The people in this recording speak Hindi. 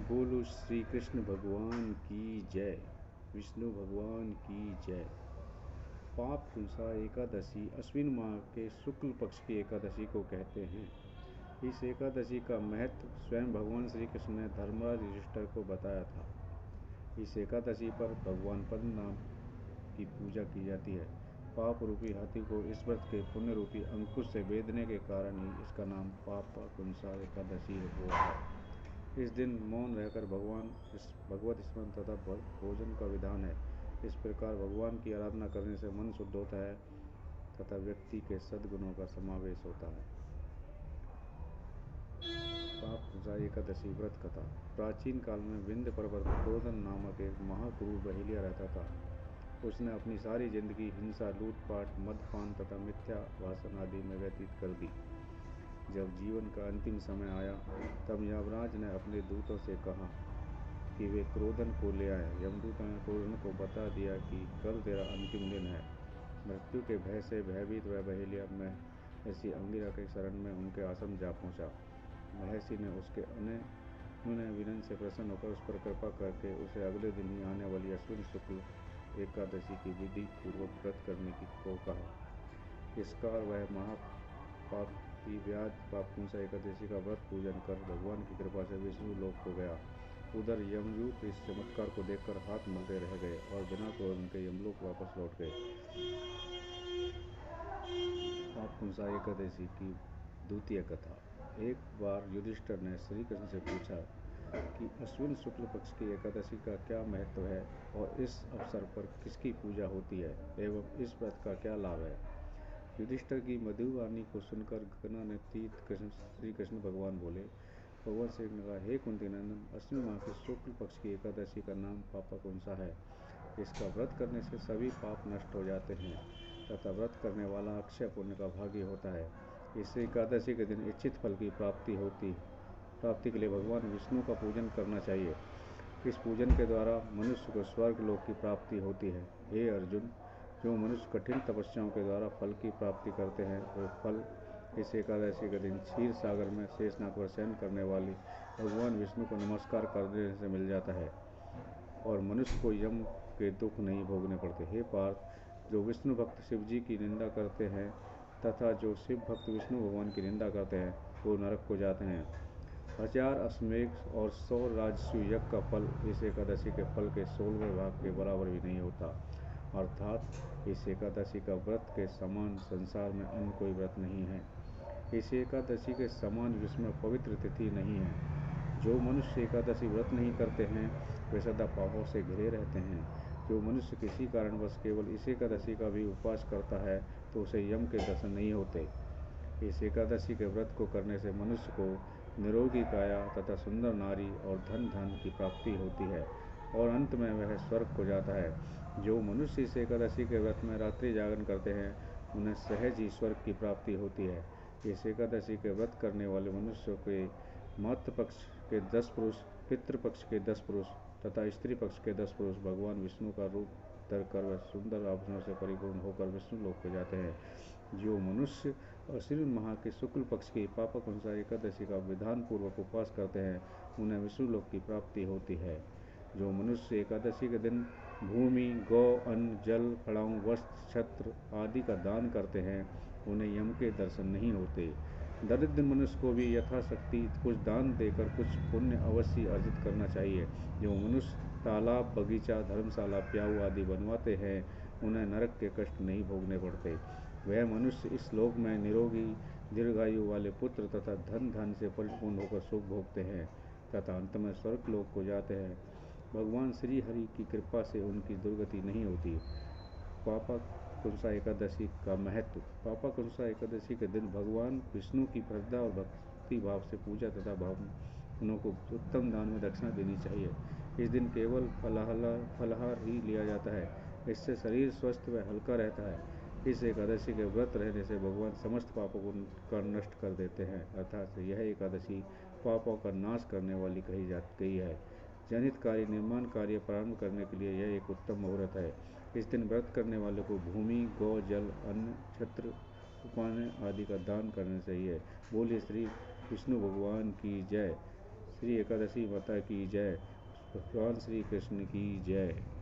बोलो श्री कृष्ण भगवान की जय। विष्णु भगवान की जय। पाप पुंसा एकादशी अश्विन माह के शुक्ल पक्ष की एकादशी को कहते हैं। इस एकादशी का महत्व स्वयं भगवान श्री कृष्ण ने धर्मराज युधिष्ठिर को बताया था। इस एकादशी पर भगवान पद्मनाभ की पूजा की जाती है। पाप रूपी हाथी को इस व्रत के पुण्य रूपी अंकुश से बेधने के कारण ही इसका नाम पाप पुंसा एकादशी हुआ है। इस दिन मौन रहकर भगवत स्मरण तथा भोजन का विधान है। इस प्रकार भगवान की आराधना करने से मन शुद्ध होता है तथा व्यक्ति के सद्गुणों का समावेश होता है। पाप पुंसा एकादशी व्रत कथा। प्राचीन काल में विंध्य पर्वत पर क्रोधन नामक एक महाक्रूर बहेलिया रहता था। उसने अपनी सारी जिंदगी हिंसा, लूटपाट, मदपान तथा मिथ्या भाषण आदि में व्यतीत कर दी। जब जीवन का अंतिम समय आया तब यमराज ने अपने दूतों से कहा कि वे क्रोधन को ले आए। यमदूतों ने क्रोधन को बता दिया कि कल तेरा अंतिम दिन है। मृत्यु के भय से भयभीत वह बहेलिया महर्षि अंगिरा के शरण में उनके आश्रम जा पहुंचा। महर्षि ने उसके अनुनय विनय से प्रसन्न होकर उस पर कृपा करके उसे अगले दिन ही आने वाली अश्विन शुक्ल एकादशी की विधि पूर्वक व्रत करने को कहा। इस कार वह महापापी व्याध पाप पुंसा एकादशी का व्रत पूजन कर भगवान की कृपा से विष्णु लोक को गया। उधर यमदूत इस चमत्कार को देखकर हाथ मलते रह गए और बिना क्रोधन के यमलोक वापस लौट गए। पाप पुंसा एकादशी की द्वितीय कथा। एक बार युधिष्ठिर ने श्री कृष्ण से पूछा कि अश्विन शुक्ल पक्ष की एकादशी का क्या महत्व है और इस अवसर पर किसकी पूजा होती है एवं इस व्रत का क्या लाभ है। युधिष्ठिर की मधुर वाणी को सुनकर गगनातीत श्री कृष्ण भगवान बोले। भगवान श्री कृष्ण ने कहा, हे कुंती नंदन, अश्विन माह की शुक्ल पक्ष की एकादशी का नाम पाप पुंसा है। इसका व्रत करने से सभी पाप नष्ट हो जाते हैं तथा व्रत करने वाला अक्षय पुण्य का भागी होता है। इस एकादशी के दिन इच्छित फल की प्राप्ति के लिए भगवान विष्णु का पूजन करना चाहिए। इस पूजन के द्वारा मनुष्य को स्वर्ग लोक की प्राप्ति होती है। हे अर्जुन, जो मनुष्य कठिन तपस्याओं के द्वारा फल की प्राप्ति करते हैं वे फल इस एकादशी के दिन क्षीर सागर में शेषनाग पर शयन करने वाली भगवान विष्णु को नमस्कार करने से मिल जाता है और मनुष्य को यम के दुख नहीं भोगने पड़ते। हे पार्थ, जो विष्णु भक्त शिव जी की निंदा करते हैं तथा जो शिव भक्त विष्णु भगवान की निंदा करते हैं वो नरक को जाते हैं। 1000 अश्वमेध और 100 राजसूय यज्ञ का फल इस एकादशी के फल के 16वें भाग के बराबर भी नहीं होता। अर्थात इस एकादशी का व्रत के समान संसार में अन्य कोई व्रत नहीं है। इस एकादशी के समान विस्मय पवित्र तिथि नहीं है। जो मनुष्य एकादशी व्रत नहीं करते हैं वे सदा पापों से घिरे रहते हैं। जो मनुष्य किसी कारणवश केवल इस एकादशी का भी उपवास करता है तो उसे यम के दर्शन नहीं होते। इस एकादशी के व्रत को करने से मनुष्य को निरोगी काया तथा सुंदर नारी और धन की प्राप्ति होती है और अंत में वह स्वर्ग को जाता है। जो मनुष्य इस एकादशी के व्रत में रात्रि जागरण करते हैं उन्हें सहज ही स्वर्ग की प्राप्ति होती है। इस एकादशी के व्रत करने वाले मनुष्यों के मातृ पक्ष के 10 पुरुष, पितृपक्ष के 10 पुरुष तथा स्त्री पक्ष के 10 पुरुष भगवान विष्णु का रूप धर कर वह सुंदर आभूषणों से परिपूर्ण होकर विष्णु लोक को जाते हैं। जो मनुष्य अश्विन माह के शुक्ल पक्ष की पाप पुंसा एकादशी का विधान पूर्वक उपवास करते हैं उन्हें विष्णु लोक की प्राप्ति होती है। जो मनुष्य एकादशी के दिन भूमि, गौ, अन्न, जल, फड़ाऊं, वस्त्र, छत्र आदि का दान करते हैं उन्हें यम के दर्शन नहीं होते। दरिद्र मनुष्य को भी यथाशक्ति कुछ दान देकर कुछ पुण्य अवश्य अर्जित करना चाहिए। जो मनुष्य तालाब, बगीचा, धर्मशाला, प्याऊ आदि बनवाते हैं उन्हें नरक के कष्ट नहीं भोगने पड़ते। वह मनुष्य इस लोक में निरोगी दीर्घायु वाले पुत्र तथा धन से परिपूर्ण होकर सुख भोगते हैं तथा अंत में स्वर्ग लोक को जाते हैं। भगवान श्री हरि की कृपा से उनकी दुर्गति नहीं होती। पापा कुंसा एकादशी का महत्व। पापा कुंसा एकादशी के दिन भगवान विष्णु की श्रद्धा और भक्ति भाव से पूजा तथा भावनों को उत्तम दान में दक्षिणा देनी चाहिए। इस दिन केवल फलाहार ही लिया जाता है। इससे शरीर स्वस्थ व हल्का रहता है। इस एकादशी के व्रत रहने से भगवान समस्त पापों को नष्ट कर देते हैं। अर्थात यह एकादशी पापों का नाश करने वाली कही है। जनहित कार्य निर्माण कार्य प्रारंभ करने के लिए यह एक उत्तम मुहूर्त है। इस दिन व्रत करने वाले को भूमि, गौ, जल, अन्न, छत्र, उपाय आदि का दान करना चाहिए। बोलिए श्री विष्णु भगवान की जय। श्री एकादशी माता की जय। भगवान श्री कृष्ण की जय।